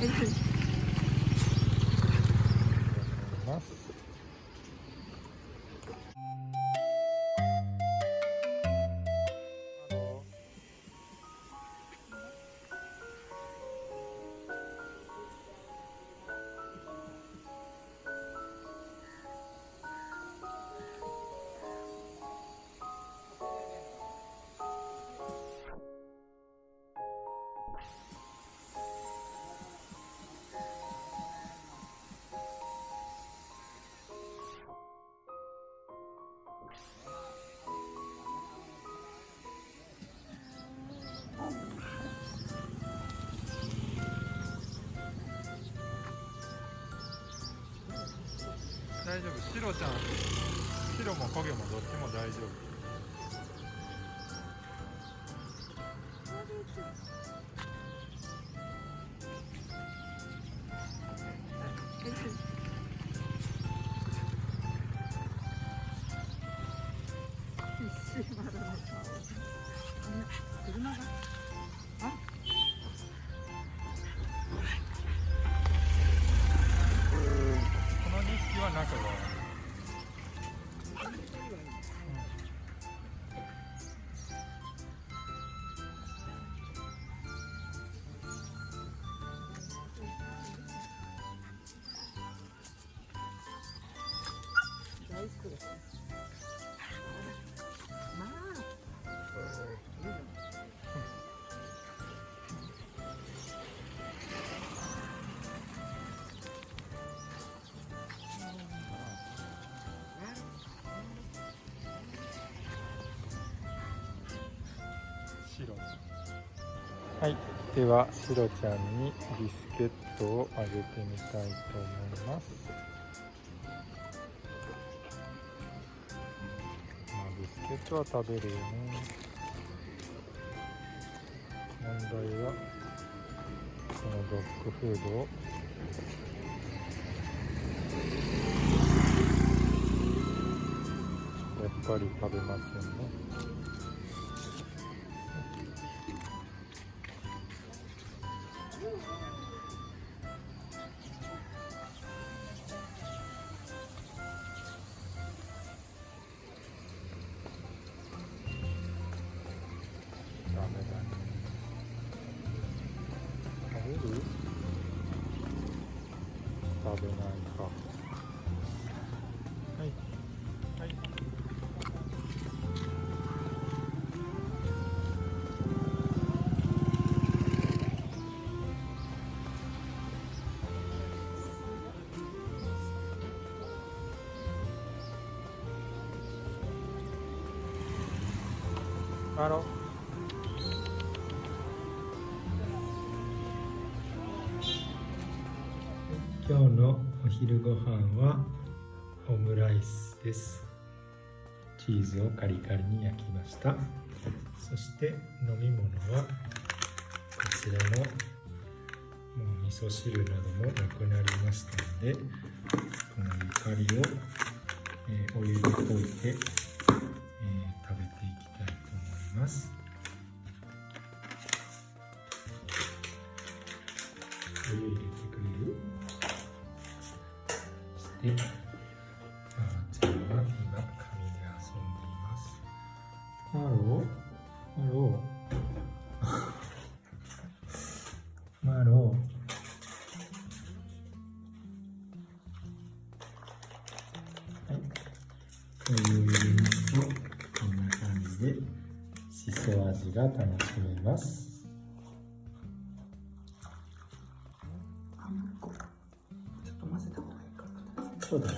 ます。大丈夫、シロちゃん、シロもコゲもどっちも大丈夫。車がこの2匹は仲が悪い。大好きです。まあ、シロちゃん。はい、ではシロちゃんにビスケットをあげてみたいと思います。ビスケットは食べるよね。問題はこのドッグフードをやっぱり食べませんね。ダメだね。食べる？食べないか。はい。はい。マロ。今日のお昼ご飯はオムライスです。チーズをカリカリに焼きました。そして飲み物はこちらのもう味噌汁などもなくなりましたので、このゆかりを、お湯に溶いて、食べていきたいと思います。お湯入れてくれる？で、あーちゃんは今、紙で遊んでいます。ハロー？ハロー？マロー。はい。お湯を入れますと、こんな感じで、しそ味が楽しめます。ちょっと混ぜた方がいいかな。そうだね。